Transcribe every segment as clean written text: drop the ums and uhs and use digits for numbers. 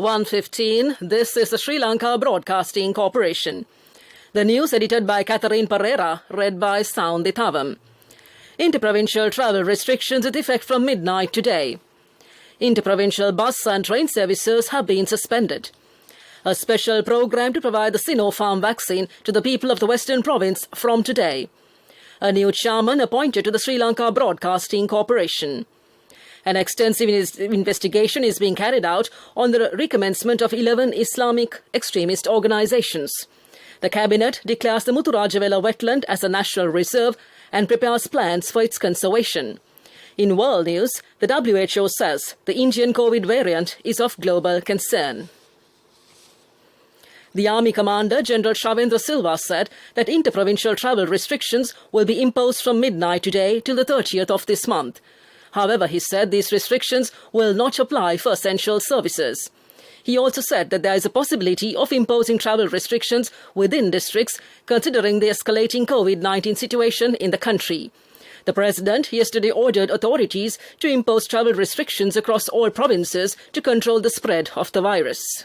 1:15. This is the Sri Lanka Broadcasting Corporation. The news edited by Catherine Pereira, read by Sound Dithavam. Interprovincial travel restrictions with effect from midnight today. Interprovincial bus and train services have been suspended. A special program to provide the Sinopharm vaccine to the people of the Western Province from today. A new chairman appointed to the Sri Lanka Broadcasting Corporation. An extensive investigation is being carried out on the recommencement of 11 Islamic extremist organizations. The Cabinet declares the Muthurajavela wetland as a national reserve and prepares plans for its conservation. In world news, the WHO says the Indian COVID variant is of global concern. The Army Commander General Shavendra Silva said that interprovincial travel restrictions will be imposed from midnight today till the 30th of this month. However, he said these restrictions will not apply for essential services. He also said that there is a possibility of imposing travel restrictions within districts considering the escalating COVID-19 situation in the country. The President yesterday ordered authorities to impose travel restrictions across all provinces to control the spread of the virus.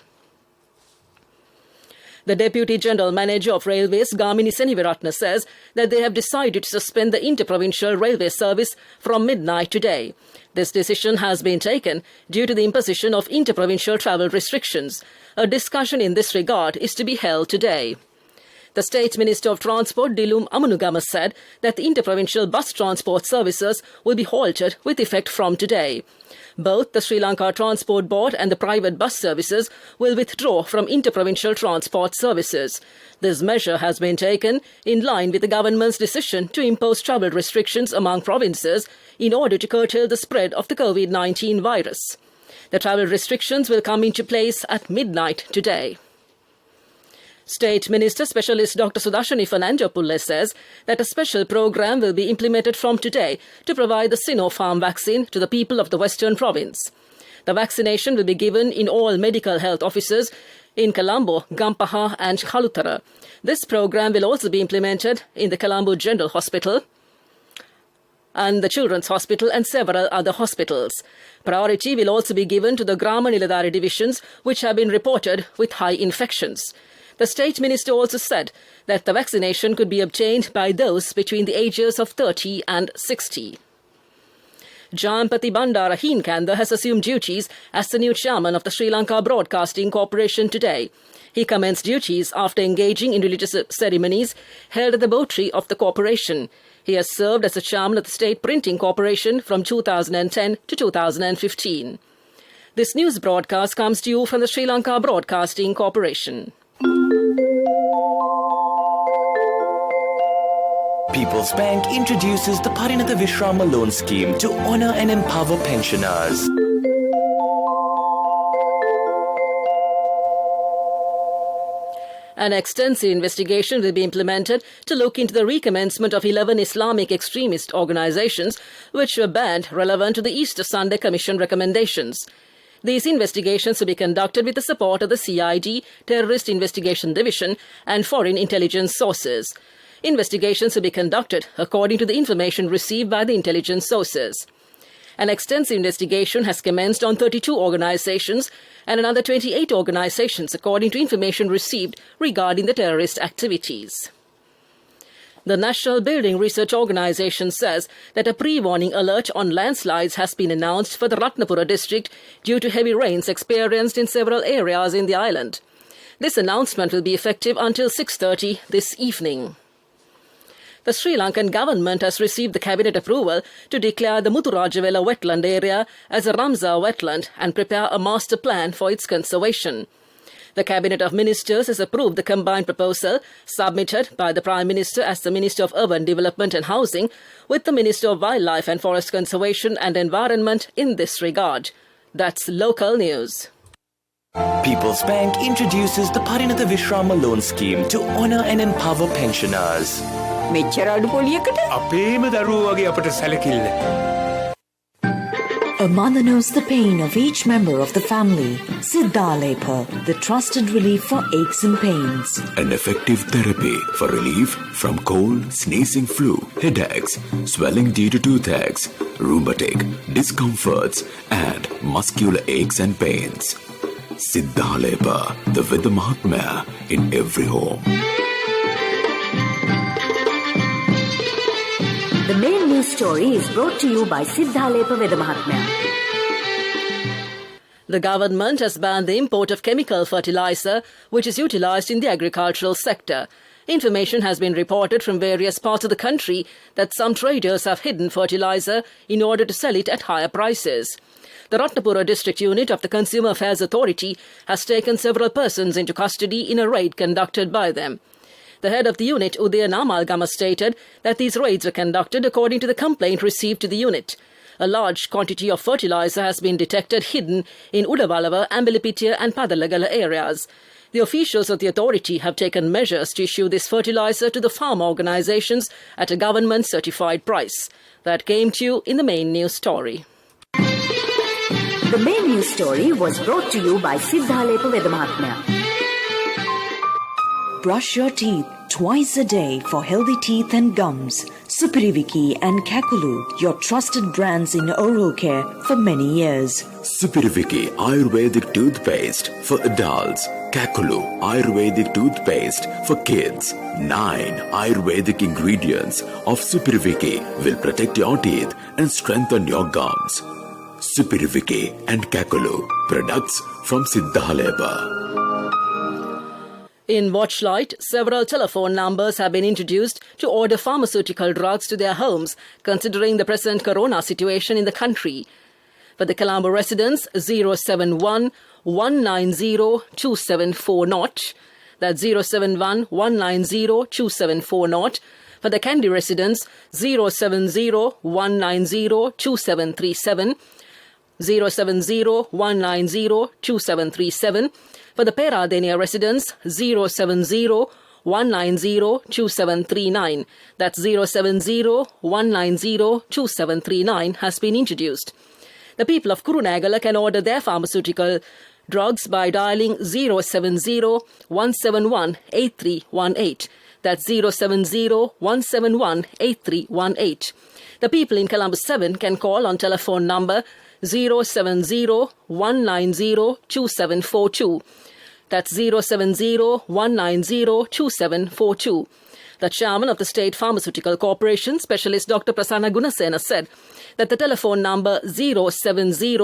The Deputy General Manager of Railways, Gamini Seniviratna, says that they have decided to suspend the interprovincial railway service from midnight today. This decision has been taken due to the imposition of interprovincial travel restrictions. A discussion in this regard is to be held today. The State Minister of Transport, Dilum Amunugama, said that the interprovincial bus transport services will be halted with effect from today. Both the Sri Lanka Transport Board and the private bus services will withdraw from interprovincial transport services. This measure has been taken in line with the government's decision to impose travel restrictions among provinces in order to curtail the spread of the COVID-19 virus. The travel restrictions will come into place at midnight today. State Minister Specialist Dr. Sudashani Fernandopulle says that a special program will be implemented from today to provide the Sinopharm vaccine to the people of the Western Province. The vaccination will be given in all medical health offices in Colombo, Gampaha and Kalutara. This program will also be implemented in the Colombo General Hospital and the Children's Hospital and several other hospitals. Priority will also be given to the Grama Niladhari divisions which have been reported with high infections. The State Minister also said that the vaccination could be obtained by those between the ages of 30 and 60. Jayampati Bandara Heenkandha has assumed duties as the new chairman of the Sri Lanka Broadcasting Corporation today. He commenced duties after engaging in religious ceremonies held at the Botry of the corporation. He has served as the chairman of the State Printing Corporation from 2010 to 2015. This news broadcast comes to you from the Sri Lanka Broadcasting Corporation. People's Bank introduces the Parinatha Vishrama loan scheme to honour and empower pensioners. An extensive investigation will be implemented to look into the recommencement of 11 Islamic extremist organizations which were banned relevant to the Easter Sunday Commission recommendations. These investigations will be conducted with the support of the CID, Terrorist Investigation Division, and foreign intelligence sources. Investigations will be conducted according to the information received by the intelligence sources. An extensive investigation has commenced on 32 organizations and another 28 organizations according to information received regarding the terrorist activities. The National Building Research Organisation says that a pre-warning alert on landslides has been announced for the Ratnapura district due to heavy rains experienced in several areas in the island. This announcement will be effective until 6:30 this evening. The Sri Lankan government has received the cabinet approval to declare the Muthurajavela wetland area as a Ramsar wetland and prepare a master plan for its conservation. The Cabinet of Ministers has approved the combined proposal submitted by the Prime Minister as the Minister of Urban Development and Housing with the Minister of Wildlife and Forest Conservation and Environment in this regard. That's local news. People's Bank introduces the Parinatha Vishrama loan scheme to honour and empower pensioners. A mother knows the pain of each member of the family. Siddhalepa, the trusted relief for aches and pains. An effective therapy for relief from cold, sneezing, flu, headaches, swelling due to toothaches, rheumatic, discomforts, and muscular aches and pains. Siddhalepa, the Veda Mahatmya in every home. The main news story is brought to you by Siddhalepa Vedamahatmya. The government has banned the import of chemical fertilizer, which is utilized in the agricultural sector. Information has been reported from various parts of the country that some traders have hidden fertilizer in order to sell it at higher prices. The Ratnapura district unit of the Consumer Affairs Authority has taken several persons into custody in a raid conducted by them. The head of the unit, Udaya Namalgama, stated that these raids were conducted according to the complaint received to the unit. A large quantity of fertilizer has been detected hidden in Udavalava, Ambalipitia and Padalagala areas. The officials of the authority have taken measures to issue this fertilizer to the farm organizations at a government-certified price. That came to you in the main news story. The main news story was brought to you by Siddhalepa Vedamahatmya. Brush your teeth twice a day for healthy teeth and gums. Supiriviki and Kakulu, your trusted brands in oral care for many years. Supiriviki Ayurvedic toothpaste for adults. Kakulu Ayurvedic toothpaste for kids. 9 Ayurvedic ingredients of Supiriviki will protect your teeth and strengthen your gums. Supiriviki and Kakulu, products from Siddhalepa. In Watchlight, several telephone numbers have been introduced to order pharmaceutical drugs to their homes, considering the present corona situation in the country. For the Colombo residents, 071 190 2740. That's 071 190 2740. For the Kandy residents, 070 190 2737. 070 190 2737. For the Peradenia residents, 070 190 2739. That's 070 190 2739 has been introduced. The people of Kurunegala can order their pharmaceutical drugs by dialing 070 171 8318. That's 070 171 8318. The people in Colombo 7 can call on telephone number 070 190 2742. That's 070 190 2742. The chairman of the State Pharmaceutical Corporation, Specialist Dr. Prasanna Gunasena, said that the telephone number 070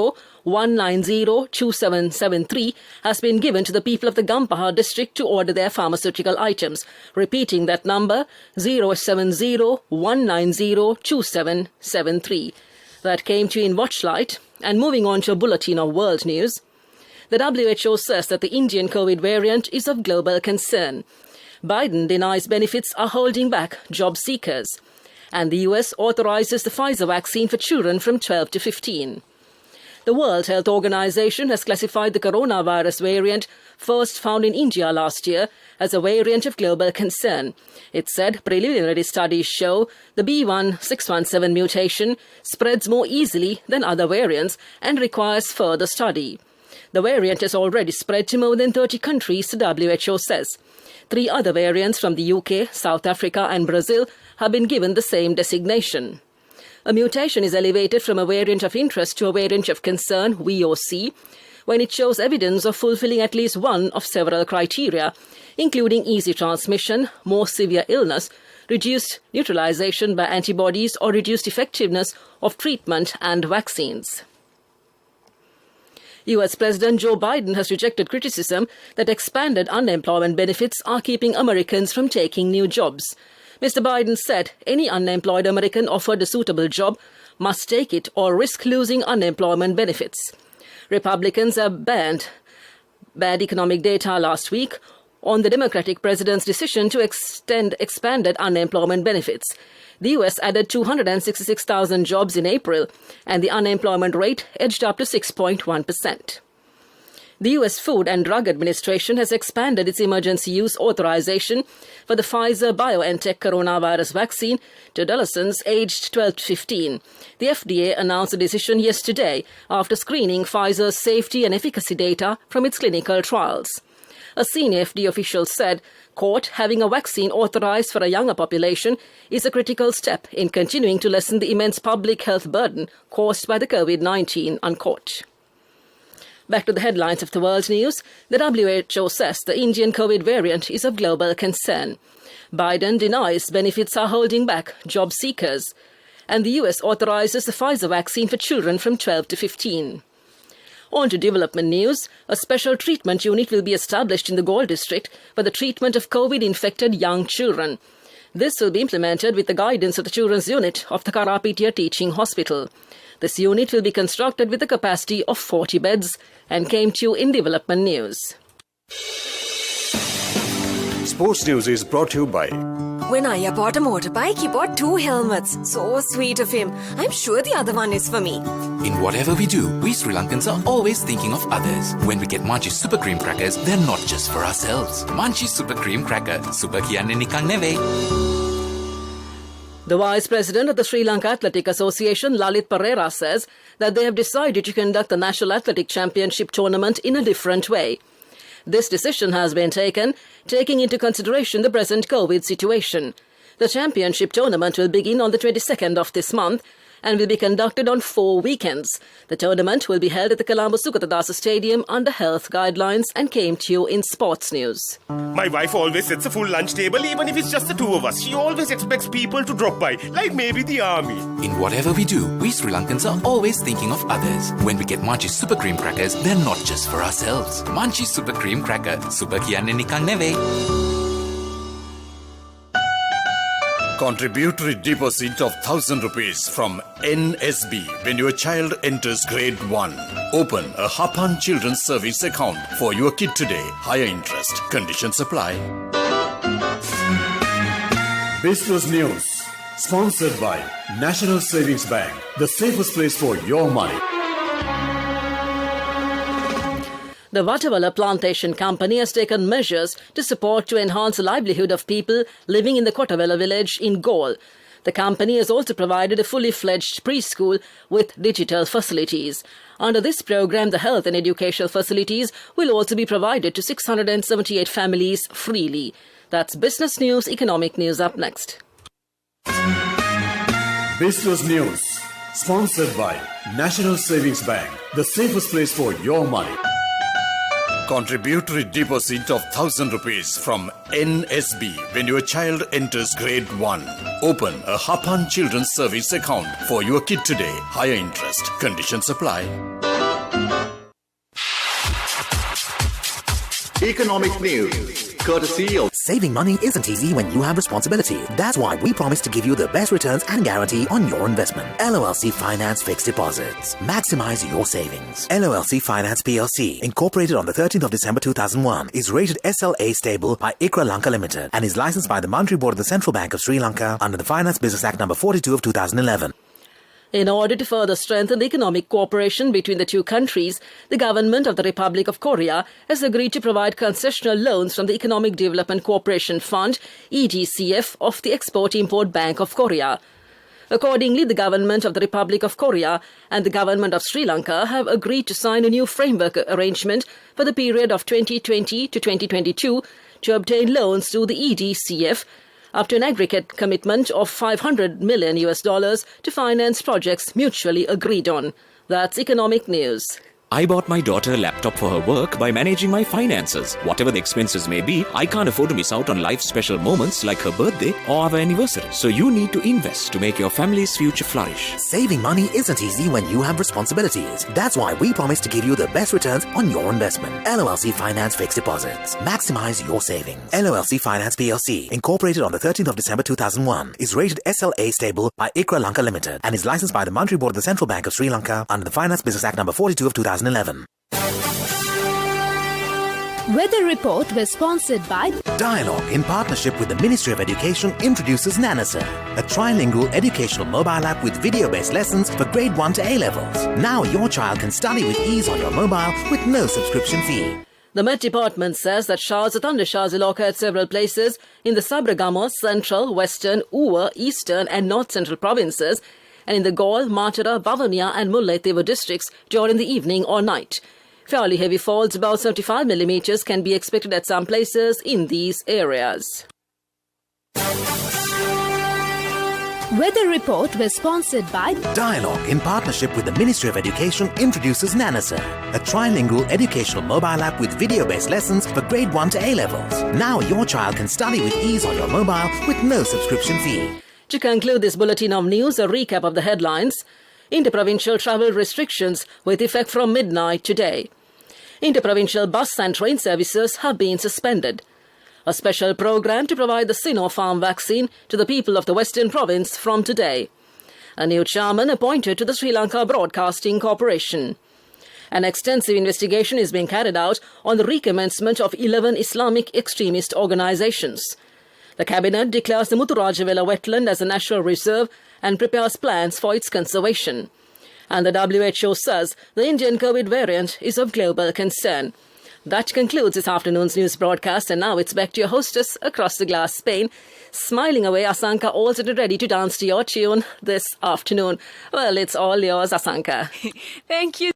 190 2773 has been given to the people of the Gampaha district to order their pharmaceutical items. Repeating that number, 070 190 2773. That came to you in Watchlight. And moving on to a bulletin of world news. The WHO says that the Indian COVID variant is of global concern. Biden denies benefits are holding back job seekers. And the US authorizes the Pfizer vaccine for children from 12 to 15. The World Health Organization has classified the coronavirus variant first found in India last year as a variant of global concern. It said preliminary studies show the B1617 mutation spreads more easily than other variants and requires further study. The variant has already spread to more than 30 countries, the WHO says. 3 other variants from the UK, South Africa and Brazil have been given the same designation. A mutation is elevated from a variant of interest to a variant of concern, VOC, when it shows evidence of fulfilling at least one of several criteria, including easy transmission, more severe illness, reduced neutralization by antibodies or reduced effectiveness of treatment and vaccines. US President Joe Biden has rejected criticism that expanded unemployment benefits are keeping Americans from taking new jobs. Mr. Biden said any unemployed American offered a suitable job must take it or risk losing unemployment benefits. Republicans have banned bad economic data last week on the Democratic president's decision to extend expanded unemployment benefits. The US added 266,000 jobs in April, and the unemployment rate edged up to 6.1%. The US Food and Drug Administration has expanded its emergency use authorization for the Pfizer-BioNTech coronavirus vaccine to adolescents aged 12 to 15. The FDA announced the decision yesterday after screening Pfizer's safety and efficacy data from its clinical trials. A senior FDA official said, quote, having a vaccine authorized for a younger population is a critical step in continuing to lessen the immense public health burden caused by the COVID-19, unquote. Back to the headlines of the world news. The WHO says the Indian COVID variant is of global concern. Biden denies benefits are holding back job seekers. And the US authorizes the Pfizer vaccine for children from 12 to 15. On to development news. A special treatment unit will be established in the Galle district for the treatment of COVID-infected young children. This will be implemented with the guidance of the Children's Unit of the Karapitiya Teaching Hospital. This unit will be constructed with a capacity of 40 beds and came to you in development news. Sports news is brought to you by... When Aya bought a motorbike, he bought 2 helmets. So sweet of him. I'm sure the other one is for me. In whatever we do, we Sri Lankans are always thinking of others. When we get Munchies Super Cream Crackers, they're not just for ourselves. Munchies Super Cream Cracker. Super kiyanne nikan neveyi. The Vice President of the Sri Lanka Athletic Association, Lalit Pereira, says that they have decided to conduct the National Athletic Championship tournament in a different way. This decision has been taken, taking into consideration the present COVID situation. The championship tournament will begin on the 22nd of this month and will be conducted on 4 weekends. The tournament will be held at the Colombo Sukatadasa Stadium under health guidelines and came to you in sports news. My wife always sets a full lunch table even if it's just the 2 of us. She always expects people to drop by, like maybe the army. In whatever we do, we Sri Lankans are always thinking of others. When we get Munchies Super Cream Crackers, they're not just for ourselves. Munchies Super Cream Cracker. Super kiyanne nikan neveyi. Contributory deposit of 1,000 rupees from NSB when your child enters grade 1. Open a Hapan Children's Service account for your kid today. Higher interest. Conditions apply. Business News. Sponsored by National Savings Bank. The safest place for your money. The Vatavalla Plantation Company has taken measures to enhance the livelihood of people living in the Kotavella village in Galle. The company has also provided a fully fledged preschool with digital facilities. Under this program, the health and educational facilities will also be provided to 678 families freely. That's business news, economic news up next. Business News. Sponsored by National Savings Bank. The safest place for your money. Contributory deposit of 1,000 rupees from NSB when your child enters grade 1. Open a Hapan Children's Service account for your kid today. Higher interest. Conditions apply. Economic news, courtesy of... Saving money isn't easy when you have responsibility. That's why we promise to give you the best returns and guarantee on your investment. LOLC Finance Fixed Deposits. Maximize your savings. LOLC Finance PLC, incorporated on the 13th of December 2001, is rated SLA stable by ICRA Lanka Limited and is licensed by the Monetary Board of the Central Bank of Sri Lanka under the Finance Business Act No. 42 of 2011. In order to further strengthen the economic cooperation between the two countries, the government of the Republic of Korea has agreed to provide concessional loans from the Economic Development Cooperation Fund, EDCF, of the Export-Import Bank of Korea. Accordingly, the government of the Republic of Korea and the government of Sri Lanka have agreed to sign a new framework arrangement for the period of 2020 to 2022 to obtain loans to the EDCF, up to an aggregate commitment of $500 million to finance projects mutually agreed on. That's economic news. I bought my daughter a laptop for her work by managing my finances. Whatever the expenses may be, I can't afford to miss out on life's special moments like her birthday or our anniversary. So you need to invest to make your family's future flourish. Saving money isn't easy when you have responsibilities. That's why we promise to give you the best returns on your investment. LOLC Finance Fixed Deposits. Maximize your savings. LOLC Finance PLC, incorporated on the 13th of December 2001, is rated SLA stable by ICRA Lanka Limited and is licensed by the Monetary Board of the Central Bank of Sri Lanka under the Finance Business Act No. 42 of 2011. Weather report was sponsored by Dialogue, in partnership with the Ministry of Education, introduces Nanasa, a trilingual educational mobile app with video-based lessons for grade 1 to A levels. Now your child can study with ease on your mobile with no subscription fee. The Met Department says that showers of thundershowers will occur at several places in the Sabragama, Central, Western, Uva, Eastern and North Central provinces and in the Galle, Matara, Vavuniya and Mullaitivu districts during the evening or night. Fairly heavy falls, about 75 millimeters, can be expected at some places in these areas. Weather report was sponsored by Dialogue, in partnership with the Ministry of Education, introduces Nanasa, a trilingual educational mobile app with video-based lessons for grade 1 to A-levels. Now your child can study with ease on your mobile with no subscription fee. To conclude this bulletin of news, a recap of the headlines. Interprovincial travel restrictions with effect from midnight today. Interprovincial bus and train services have been suspended. A special program to provide the Sinopharm vaccine to the people of the Western Province from today. A new chairman appointed to the Sri Lanka Broadcasting Corporation. An extensive investigation is being carried out on the recommencement of 11 Islamic extremist organizations. The Cabinet declares the Muthurajavela wetland as a national reserve and prepares plans for its conservation. And the WHO says the Indian COVID variant is of global concern. That concludes this afternoon's news broadcast, and now it's back to your hostess across the glass Spain. Smiling away, Asanka, all set and ready to dance to your tune this afternoon. Well, it's all yours, Asanka. Thank you.